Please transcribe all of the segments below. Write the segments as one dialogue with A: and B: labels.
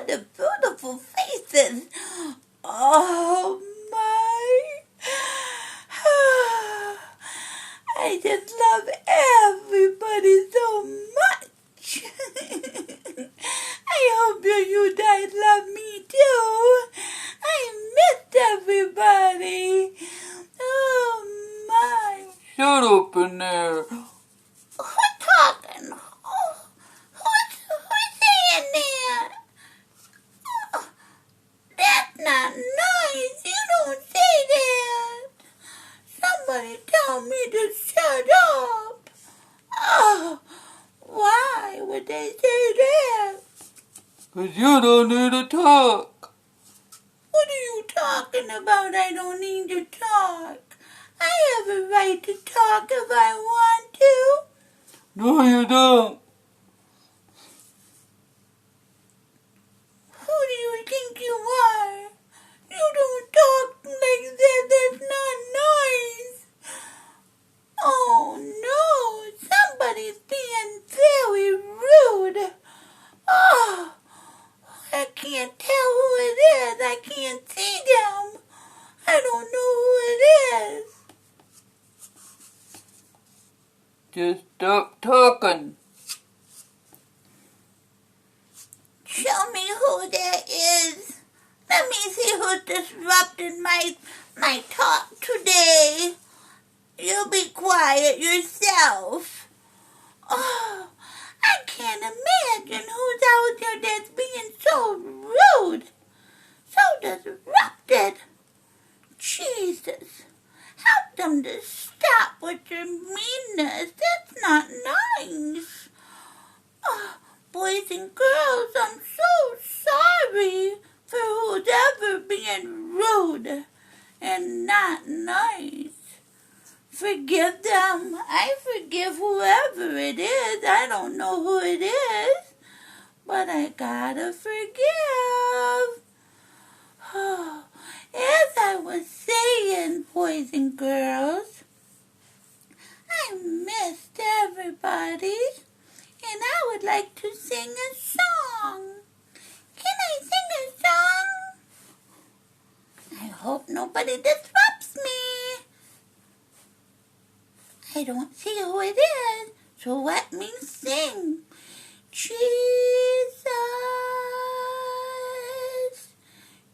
A: the beautiful faces. Oh, my. I just love everybody so much. I hope you guys love me too. I missed everybody. Oh, my.
B: Shut up in there.
A: Who's talking? Oh, who's saying that? Oh, that's not nice. You don't say that. Somebody tell me to shut up. Oh, why would they say that?
B: 'Cause you don't need to talk.
A: What are you talking about? I don't need to talk. I have a right to talk if I want to.
B: No, you don't.
A: Who do you think you are? You don't talk like that. That's not nice. Oh, no. Somebody's being very rude. Oh, I can't tell who it is. I can't see them. I don't know who it is.
B: Just stop talking.
A: Show me who that is. Let me see who disrupted my talk today. You be quiet yourself. Oh, I can't imagine who's out there that's being so rude, so disrupted. Jesus, help them to stop with your meanness. That's not nice. Oh, boys and girls, I'm so sorry for who's ever being rude and not nice. Forgive them. I forgive whoever it is. I don't know who it is, but I gotta forgive. Oh, as I was saying, boys and girls, I missed everybody, and I would like to sing a song. Can I sing a song? I hope nobody disrupts me. I don't see who it is, so let me sing. Jesus,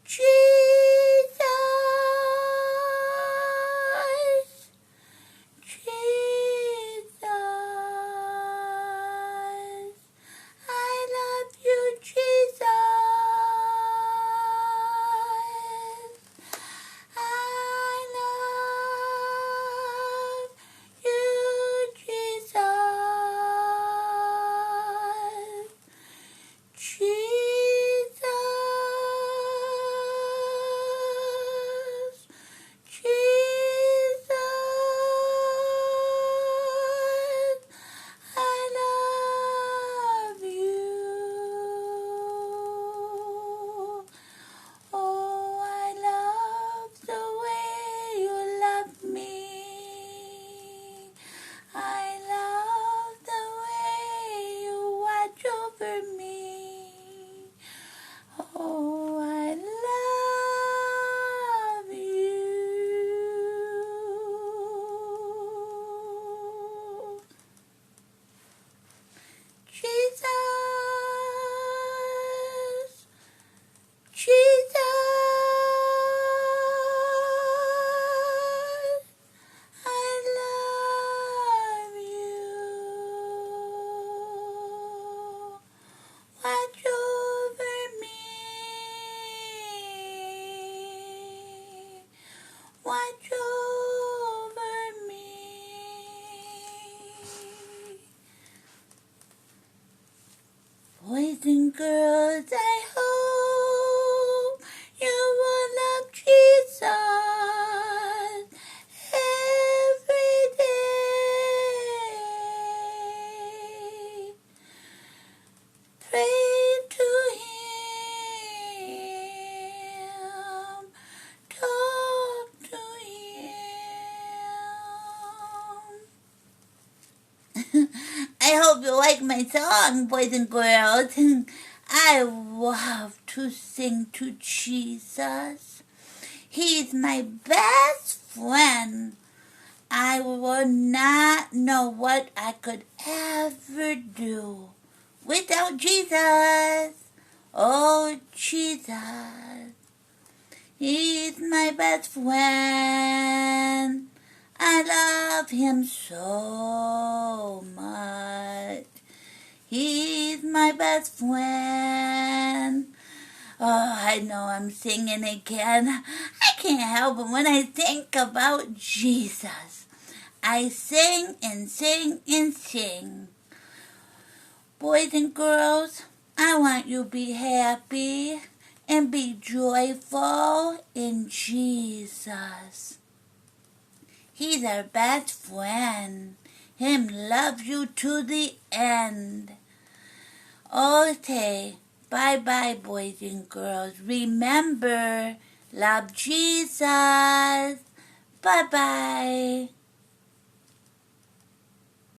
A: Jesus, Jesus, I love you, Jesus. I love you, Jesus. Watch over me. Boys and girls, I hope you will love Jesus every day. Pray to Him, talk to Him. I hope you like my song, boys and girls. I love to sing to Jesus. He's my best friend. I will not know what I could ever do without Jesus. Oh, Jesus. He's my best friend. I love him so much. He's my best friend. Oh, I know I'm singing again. I can't help it when I think about Jesus. I sing and sing and sing. Boys and girls, I want you to be happy and be joyful in Jesus. He's our best friend. Him loves you to the end. Okay, bye-bye, boys and girls. Remember, love Jesus. Bye-bye.